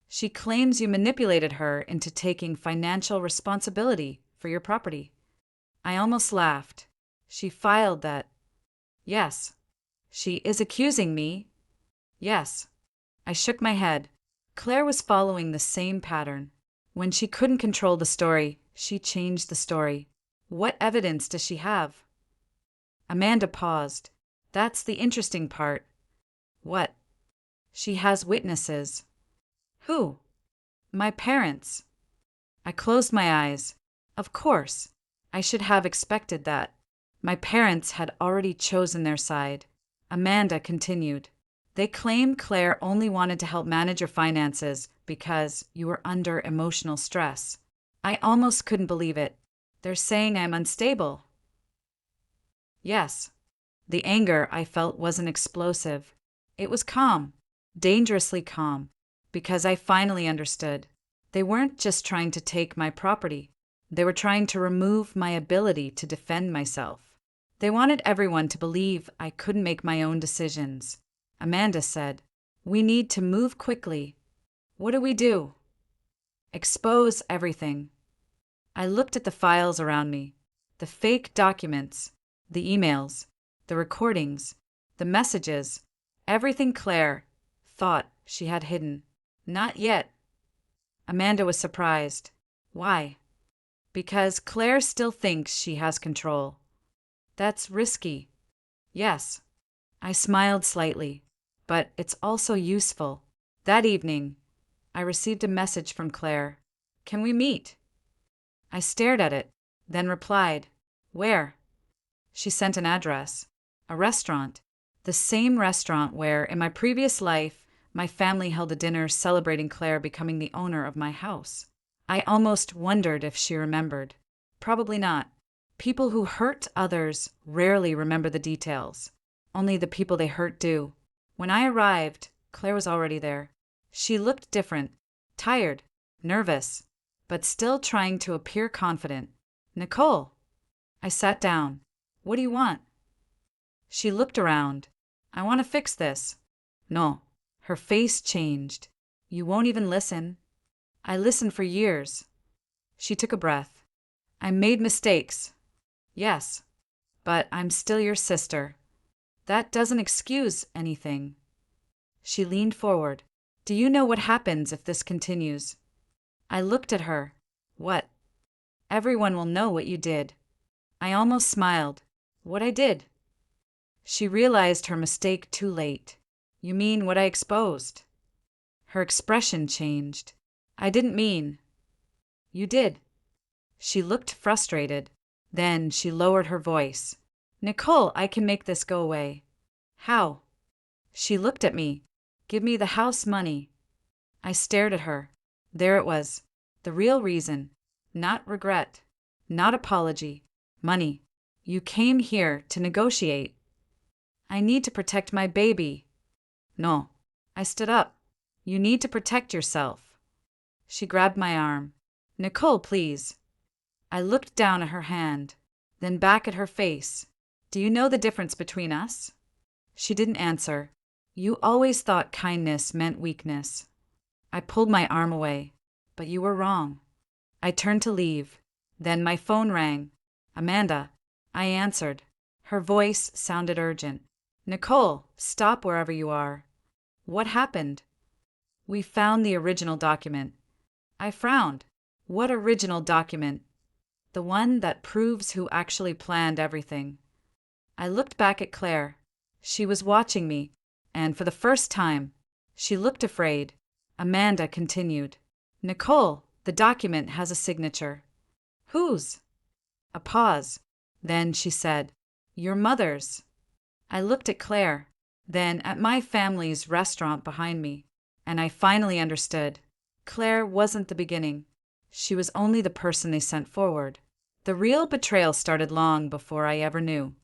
She claims you manipulated her into taking financial responsibility for your property. I almost laughed. She filed that. Yes. She is accusing me. Yes. I shook my head. Claire was following the same pattern. When she couldn't control the story, she changed the story. What evidence does she have? Amanda paused. That's the interesting part. What? She has witnesses. Who? My parents. I closed my eyes. Of course. I should have expected that. My parents had already chosen their side. Amanda continued. They claim Claire only wanted to help manage your finances because you were under emotional stress. I almost couldn't believe it. They're saying I'm unstable. Yes. The anger I felt wasn't explosive. It was calm, dangerously calm, because I finally understood. They weren't just trying to take my property. They were trying to remove my ability to defend myself. They wanted everyone to believe I couldn't make my own decisions. Amanda said, We need to move quickly. What do we do? Expose everything. I looked at the files around me, the fake documents, the emails, the recordings, the messages, everything Claire thought she had hidden. Not yet. Amanda was surprised. Why? Because Claire still thinks she has control. That's risky. Yes. I smiled slightly, but it's also useful. That evening, I received a message from Claire. Can we meet? I stared at it, then replied, Where? She sent an address. A restaurant. The same restaurant where, in my previous life, my family held a dinner celebrating Claire becoming the owner of my house. I almost wondered if she remembered. Probably not. People who hurt others rarely remember the details. Only the people they hurt do. When I arrived, Claire was already there. She looked different, tired, nervous, but still trying to appear confident. Nicole. I sat down. What do you want? She looked around. I want to fix this. No. Her face changed. You won't even listen. I listened for years. She took a breath. I made mistakes. Yes. But I'm still your sister. That doesn't excuse anything. She leaned forward. Do you know what happens if this continues? I looked at her. What? Everyone will know what you did. I almost smiled. What I did? She realized her mistake too late. You mean what I exposed? Her expression changed. I didn't mean. You did. She looked frustrated. Then she lowered her voice. Nicole, I can make this go away. How? She looked at me. Give me the house money. I stared at her. There it was. The real reason. Not regret. Not apology. Money. You came here to negotiate. I need to protect my baby. No. I stood up. You need to protect yourself. She grabbed my arm. Nicole, please. I looked down at her hand, then back at her face. Do you know the difference between us? She didn't answer. You always thought kindness meant weakness. I pulled my arm away. But you were wrong. I turned to leave. Then my phone rang. Amanda. I answered. Her voice sounded urgent. Nicole, stop wherever you are. What happened? We found the original document. I frowned. What original document? The one that proves who actually planned everything. I looked back at Claire. She was watching me, and for the first time, she looked afraid. Amanda continued. Nicole, the document has a signature. Whose? A pause. Then she said, Your mother's. I looked at Claire, then at my family's restaurant behind me, and I finally understood. Claire wasn't the beginning. She was only the person they sent forward. The real betrayal started long before I ever knew.